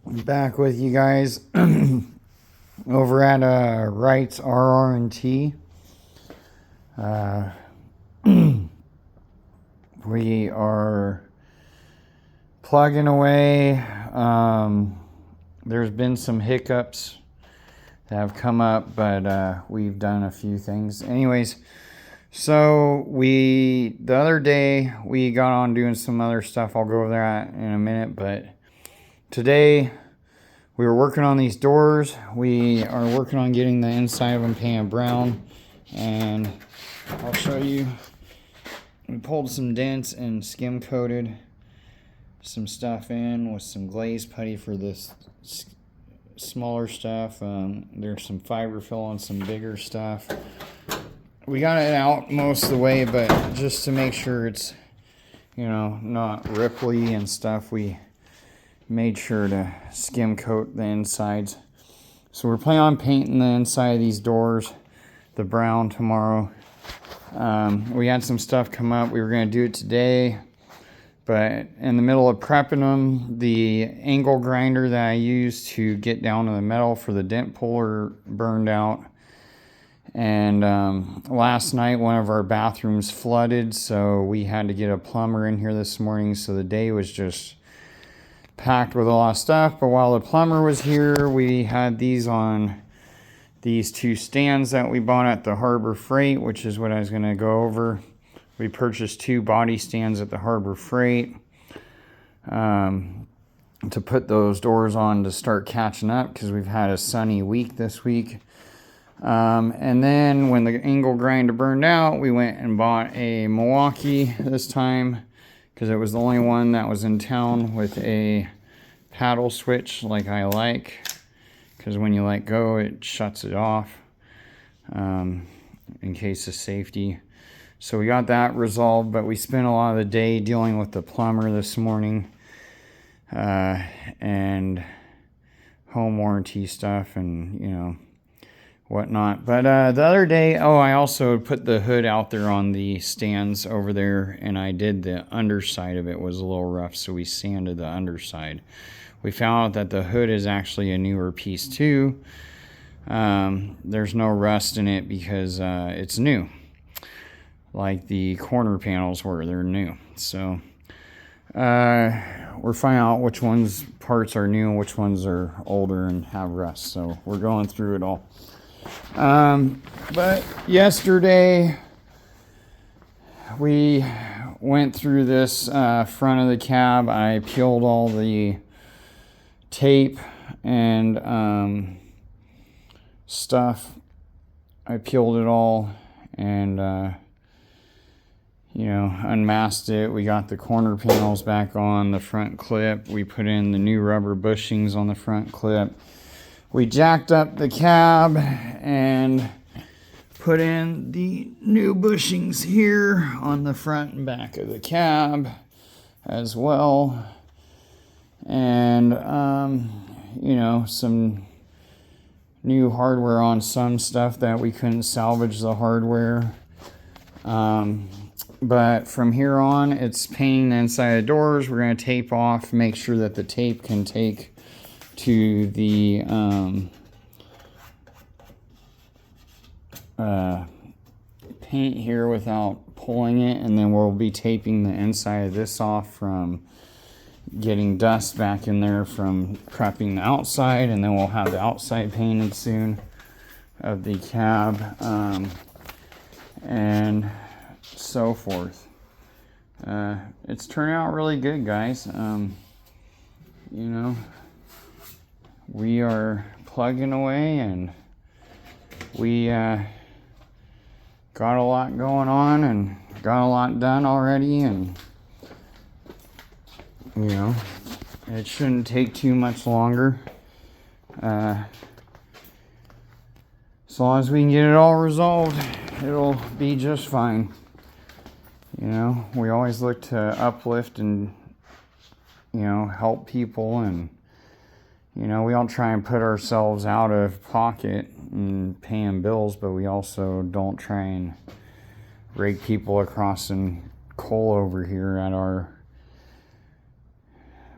Back with you guys over at Wright's RR&T. We are plugging away. There's been some hiccups that have come up, but we've done a few things. Anyways, so the other day we got on doing some other stuff. I'll go over that in a minute, but today we were working on these doors. We are working on getting the inside of them painted brown, and I'll show you. We pulled some dents and skim coated some stuff in with some glaze putty for this smaller stuff. There's some fiber fill on some bigger stuff. We got it out most of the way, but just to make sure it's, not ripply and stuff, we made sure to skim coat the insides. So we're planning on painting the inside of these doors the brown tomorrow. We had some stuff come up. We were going to do it today, but in the middle of prepping them, the angle grinder that I used to get down to the metal for the dent puller burned out. And last night one of our bathrooms flooded, so we had to get a plumber in here this morning. So the day was just packed with a lot of stuff. But while the plumber was here, we had these on these two stands that we bought at the Harbor Freight, which is what I was going to go over. We purchased 2 body stands at the Harbor Freight to put those doors on to start catching up, because we've had a sunny week this week. And then when the angle grinder burned out, we went and bought a Milwaukee this time, because it was the only one that was in town with a paddle switch like I like, because when you let go it shuts it off in case of safety. So we got that resolved, but we spent a lot of the day dealing with the plumber this morning and home warranty stuff and whatnot. But the other day, I also put the hood out there on the stands over there, and I did the underside of it. Was a little rough, so we sanded the underside. We found out that the hood is actually a newer piece too. There's no rust in it because it's new, like the corner panels were. They're new. So we're finding out which parts are new and which ones are older and have rust. So we're going through it all. But yesterday we went through this front of the cab. I peeled all the tape and stuff. I peeled it all and unmasked it. We got the corner panels back on the front clip. We put in the new rubber bushings on the front clip. We jacked up the cab and put in the new bushings here on the front and back of the cab as well. And, some new hardware on some stuff that we couldn't salvage the hardware. But from here on, it's painting the inside of the doors. We're going to tape off, make sure that the tape can take to the paint here without pulling it, and then we'll be taping the inside of this off from getting dust back in there from prepping the outside, and then we'll have the outside painted soon of the cab, and so forth. It's turning out really good, guys. We are plugging away, and we got a lot going on and got a lot done already, and it shouldn't take too much longer. As long as we can get it all resolved, it'll be just fine. We always look to uplift and help people, and we don't try and put ourselves out of pocket and paying bills, but we also don't try and rake people across in coal over here at our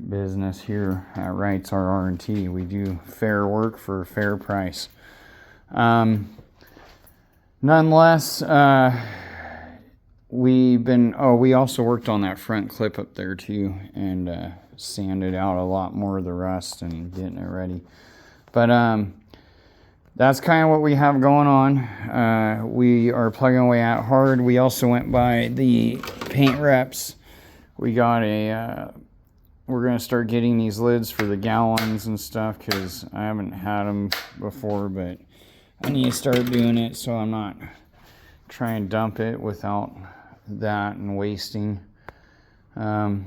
business here at Wright's RR&T. We do fair work for a fair price. Nonetheless, we also worked on that front clip up there too, and sanded out a lot more of the rust and getting it ready. But that's kind of what we have going on. We are plugging away at hard. We also went by the paint reps. We got we're going to start getting these lids for the gallons and stuff, because I haven't had them before, but I need to start doing it so I'm not trying to dump it without that and wasting. Yeah,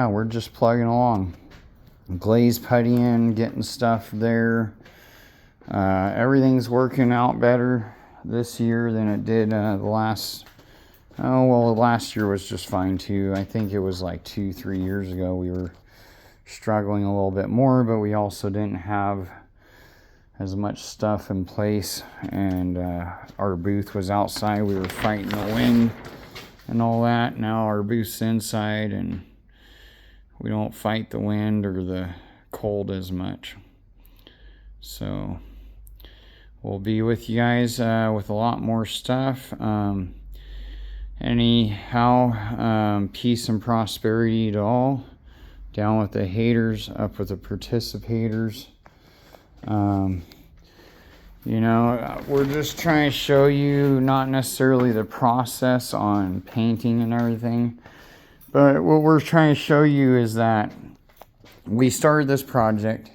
we're just plugging along. Glaze puttying, getting stuff there. Everything's working out better this year than it did last year was just fine too. I think it was like 2-3 years ago we were struggling a little bit more, but we also didn't have as much stuff in place, and our booth was outside. We were fighting the wind and all that. Now our booth's inside, and we don't fight the wind or the cold as much. So we'll be with you guys with a lot more stuff. Anyhow, peace and prosperity to all. Down with the haters, up with the participators. We're just trying to show you not necessarily the process on painting and everything, but what we're trying to show you is that we started this project.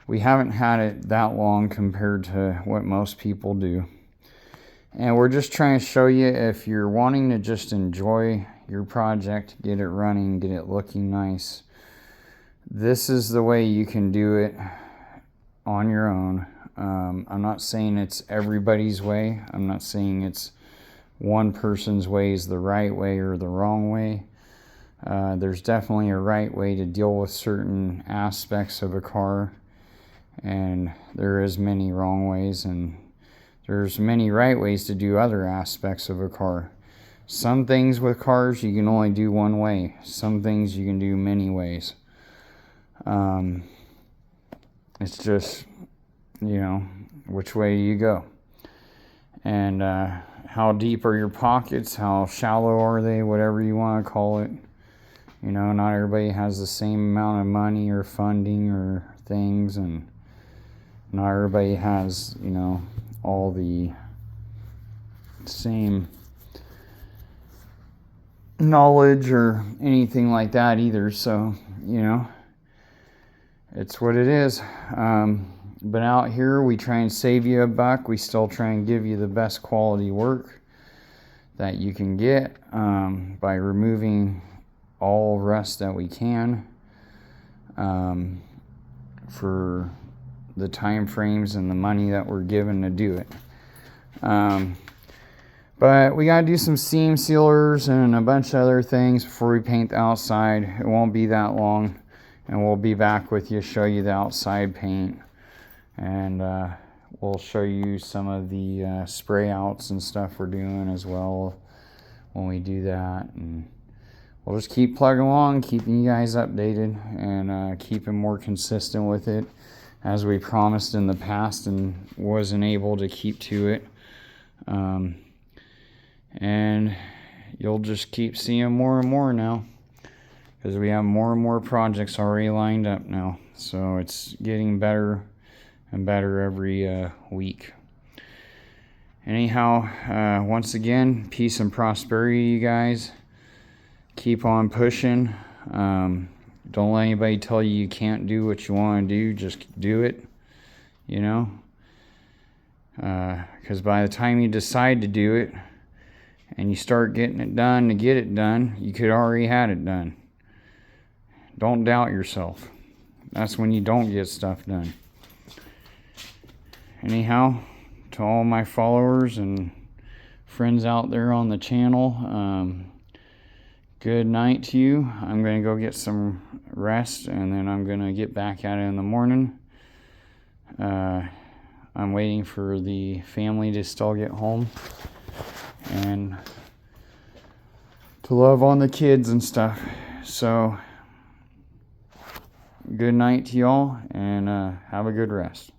We haven't had it that long compared to what most people do. And we're just trying to show you, if you're wanting to just enjoy your project, get it running, get it looking nice, this is the way you can do it on your own. I'm not saying it's everybody's way. I'm not saying it's one person's way is the right way or the wrong way. There's definitely a right way to deal with certain aspects of a car, and there is many wrong ways, and there's many right ways to do other aspects of a car. Some things with cars you can only do one way. Some things you can do many ways. It's just, which way you go. And how deep are your pockets? How shallow are they? Whatever you want to call it. Not everybody has the same amount of money or funding or things, and not everybody has, all the same knowledge or anything like that either. So, it's what it is. But out here we try and save you a buck. We still try and give you the best quality work that you can get by removing all rust that we can for the time frames and the money that we're given to do it. But we got to do some seam sealers and a bunch of other things before we paint the outside. It won't be that long, and we'll be back with you, show you the outside paint, and we'll show you some of the spray outs and stuff we're doing as well when we do that. And we'll just keep plugging along, keeping you guys updated, and keeping more consistent with it, as we promised in the past and wasn't able to keep to it. And you'll just keep seeing more and more now, because we have more and more projects already lined up now. So it's getting better and better every week. Anyhow, once again, peace and prosperity, you guys. Keep on pushing. Don't let anybody tell you you can't do what you want to do. Just do it, because by the time you decide to do it and you start getting it done to get it done, you could already had it done. Don't doubt yourself. That's when you don't get stuff done. Anyhow, to all my followers and friends out there on the channel, good night to you. I'm going to go get some rest, and then I'm going to get back at it in the morning. I'm waiting for the family to still get home, and to love on the kids and stuff. So good night to y'all, and have a good rest.